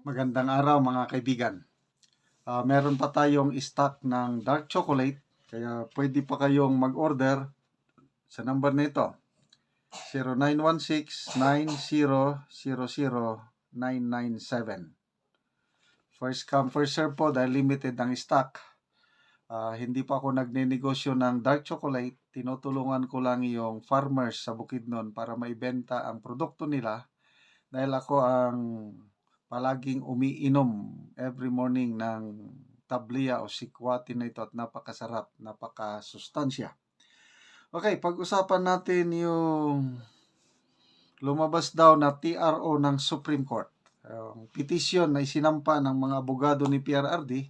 Magandang araw mga kaibigan. Meron pa tayong stock ng dark chocolate, kaya pwede pa kayong mag-order sa number na ito, 0916-9000-997. First come, first serve po dahil limited ang stock. Hindi pa ako nagnenegosyo ng dark chocolate. Tinutulungan ko lang yung farmers sa Bukidnon para maibenta ang produkto nila dahil ako ang palaging umiinom every morning ng tablia o sikwati na ito at napakasarap, napakasustansya. Okay, pag-usapan natin yung lumabas daw na TRO ng Supreme Court. Ang petisyon na isinampa ng mga abogado ni PRRD,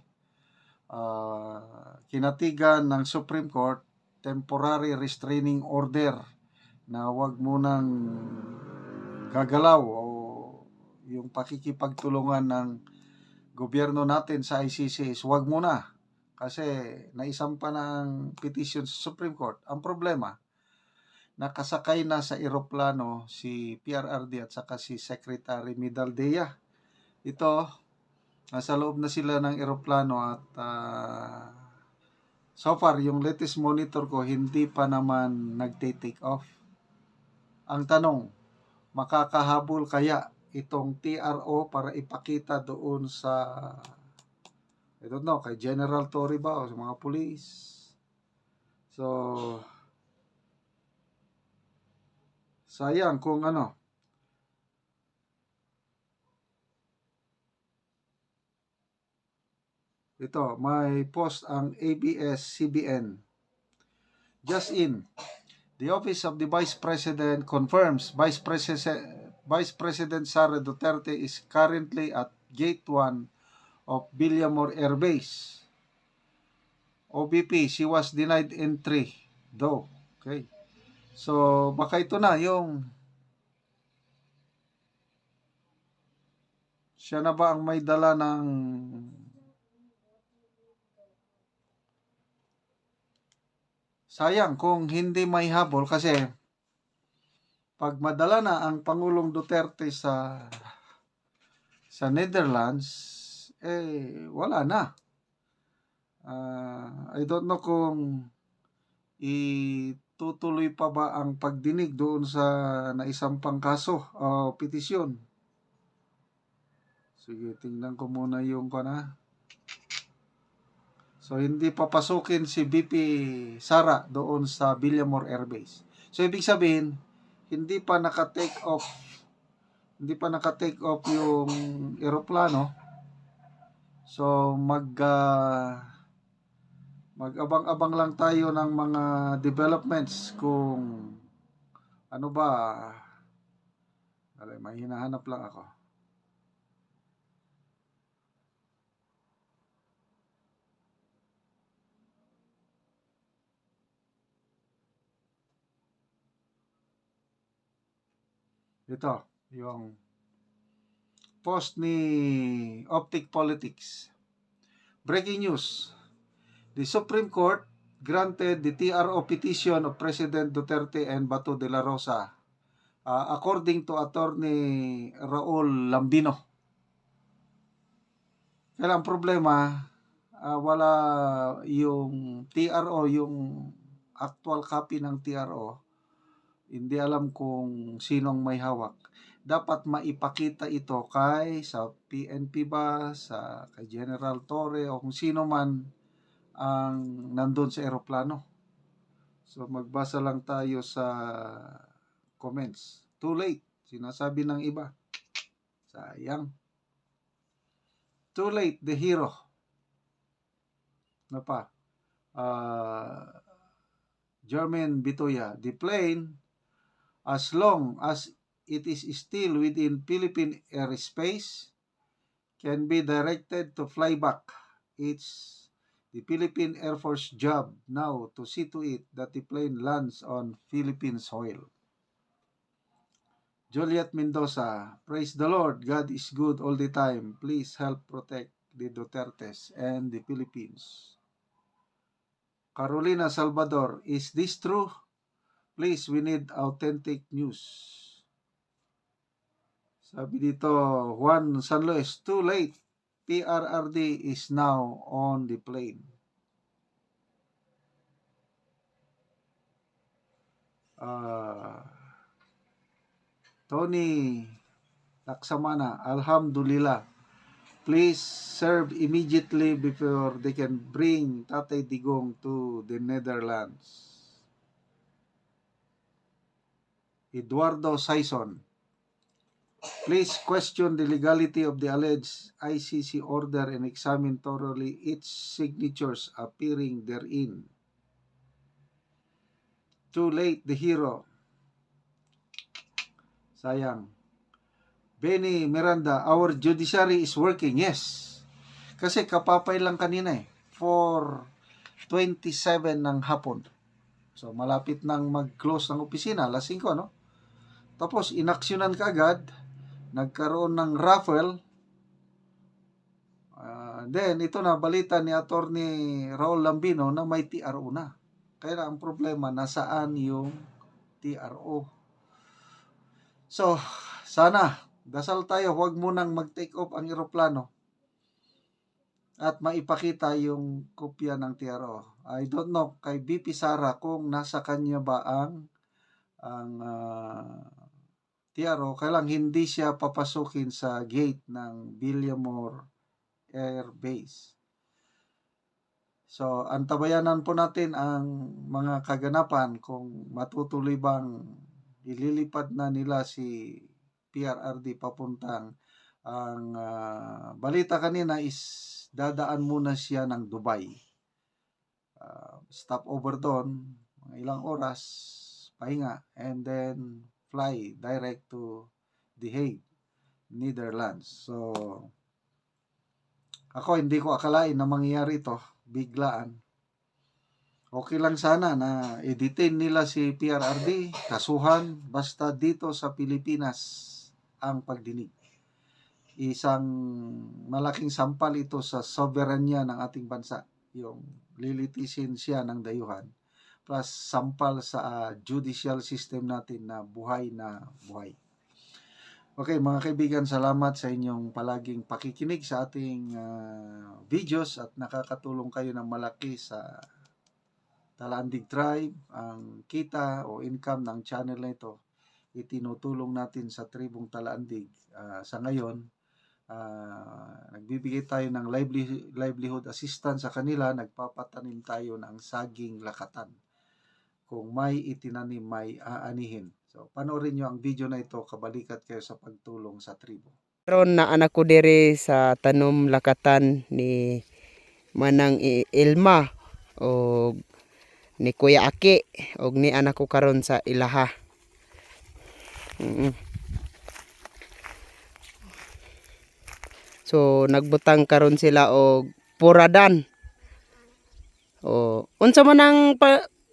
kinatigan ng Supreme Court temporary restraining order na wag munang gagalaw o yung pakikipagtulungan ng gobyerno natin sa ICC is wag muna kasi naisampa ng petition sa Supreme Court. Ang problema, nakasakay na sa eroplano si PRRD at saka si Secretary Medaldea. Ito, nasa loob na sila ng eroplano at so far, yung latest monitor ko, hindi pa naman nagte-take off. Ang tanong, makakahabol kaya itong TRO para ipakita doon sa, I don't know, kay General Torre ba o sa mga pulis? So, sayang kung ano. Ito, may post ang ABS-CBN. Just in, the Office of the Vice President confirms Vice President Sara Duterte is currently at Gate 1 of Villamor Air Base. OBP, she was denied entry though. Okay. So, baka ito na yung siya na ba ang may dala ng sayang kung hindi may habol kasi pag madala na ang Pangulong Duterte sa Netherlands, wala na. I don't know kung itutuloy pa ba ang pagdinig doon sa naisampang kaso o petisyon. Sige, tingnan ko muna yung kana. So, hindi papasukin si BP Sara doon sa Villamor Air Base. So, ibig sabihin, hindi pa naka-take off yung eroplano. So, mag-abang-abang lang tayo ng mga developments kung ano ba. May hinahanap lang ako. Ito, yung post ni Optic Politics. Breaking news. The Supreme Court granted the TRO petition of President Duterte and Bato de la Rosa, according to Attorney Raul Lambino. Kaya ang problema, wala yung TRO, yung actual copy ng TRO. Hindi alam kung sinong may hawak. Dapat maipakita ito sa PNP ba, kay General Torre o kung sino man ang nandun sa eroplano. So magbasa lang tayo sa comments. Too late, sinasabi ng iba. Sayang. Too late, the hero. Ano pa? Jermaine Bitoya, the plane, as long as it is still within Philippine airspace, can be directed to fly back. It's the Philippine Air Force job now to see to it that the plane lands on Philippine soil. Juliet Mendoza, praise the Lord, God is good all the time. Please help protect the Dutertes and the Philippines. Carolina Salvador, is this true? Please, we need authentic news. Sabi dito, Juan San Luis, too late. PRRD is now on the plane. Tony Laksamana, Alhamdulillah. Please serve immediately before they can bring Tatay Digong to the Netherlands. Eduardo Saison, please question the legality of the alleged ICC order and examine thoroughly its signatures appearing therein. Too late, the hero. Sayang. Benny Miranda, our judiciary is working. Yes. Kasi kapapay lang kanina 4:27 ng hapon. So, malapit nang mag-close ng opisina. Alas 5, no? Tapos, inaksyonan ka agad. Nagkaroon ng raffle. Then, ito na, balita ni Attorney Raul Lambino na may TRO na. Kaya ang problema, nasaan yung TRO? So, sana, dasal tayo, huwag munang mag-take off ang eroplano at maipakita yung kopya ng TRO. I don't know kay BP Sara kung nasa kanya ba ang TRO, kailang hindi siya papasukin sa gate ng Villamor Air Base. So, antabayanan po natin ang mga kaganapan kung matutuloy bang ililipad na nila si PRRD papuntang ang balita kanina is dadaan muna siya ng Dubai. Stop over doon, mga ilang oras, pahinga, and then fly direct to The Hague, Netherlands. So, ako hindi ko akalain na mangyayari ito, biglaan. Okay lang sana na i-detain nila si PRRD, kasuhan, basta dito sa Pilipinas ang pagdinig. Isang malaking sampal ito sa soberanya ng ating bansa, yung lilitisin siya ng dayuhan, plus sampal sa judicial system natin na buhay na buhay. Okay, mga kaibigan, salamat sa inyong palaging pakikinig sa ating videos at nakakatulong kayo ng malaki sa Talaandig Tribe. Ang kita o income ng channel na ito, itinutulong natin sa tribong Talaandig. Sa ngayon, nagbibigay tayo ng livelihood assistance sa kanila, nagpapatanim tayo ng saging lakatan. Kung may itinanim, may aanihin. So, panoorin nyo ang video na ito, kabalikat kayo sa pagtulong sa tribo. Karon na anak ko diri sa tanom lakatan ni Manang Ilma o ni Kuya Aki o ni anak ko karon sa ilaha. So nagbutang karon sila og puradan. O unsa man ang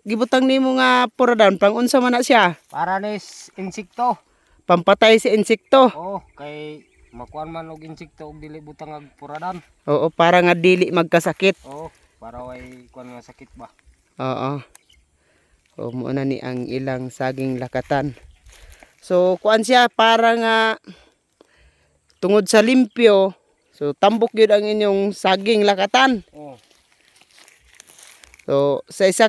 gibutang nimo nga puradan, pang unsa man na siya? Para nis insekto. Pampatay sa insekto. Oh, kay makuan man og insekto og dili butang ag puradan. Oo, para nga dili magkasakit. Oh, para way kuan nga sakit ba. Oo. O mo na ni ang ilang saging lakatan. So kuan siya para nga tungod sa limpyo. So tambok gyud ang inyong saging lakatan. Oh. So sa isa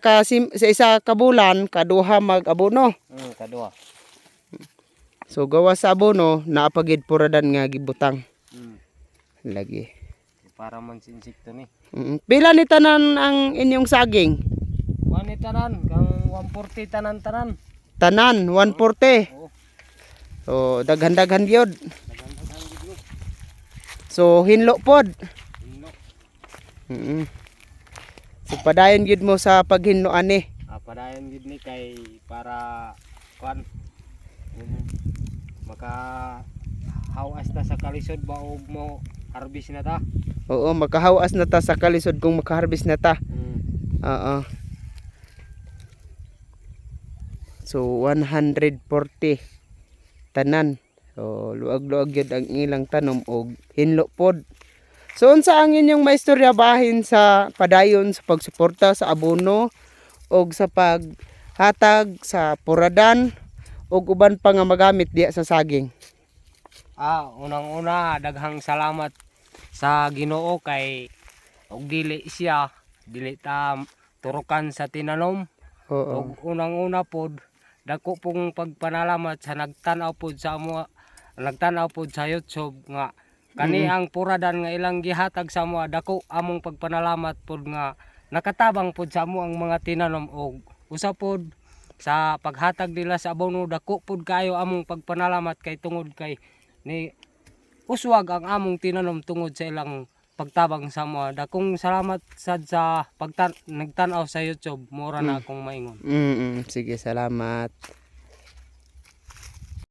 ka bulan kaduha mag-abono. Kadua. So gawa sa abono naapagid puradan nga gibutang. Lagi. Para man sa insekto ni. Pila ni tanan ang inyong saging? Kuan ni tanan kang 140 tanan. Tanan 140. Oh. So daghan-daghan gyud. So hinlo pod. Hinlo. So padayon gyud mo sa paghinlo ani. Padayon gid ni kay para kuan maka hawas ta sa kalisod ba og mo harvest na ta. Oo, makahawas na ta sa kalisod kung makaharvest na ta. Oo. So 140 tanan. So luag-luag gyud ang ilang tanom og hinlo pod. So unsa ang inyong maistorya bahin sa padayon sa pagsuporta sa abono og sa paghatag sa puradan og uban pa nga magamit diya sa saging? Unang-una daghang salamat sa Ginoo kay og dili ta turukan sa tinanom. Oo. Og unang-una pod dako pong pagpanalamat sa nagtan-aw pod sa YouTube nga kani ang puradan nga ilang gihatag sa amo. Dako among pagpanalamat pod nga nakatabang pod sa amo ang mga tinanom og usa pod sa paghatag nila sa abono. Dako pod kayo among pagpanalamat kay tungod kay ni uswag ang among tinanom tungod sa ilang pagtabang sa amo. Dakong salamat sad sa nagtan-aw sa YouTube. Mura na akong maingon. Sige, salamat.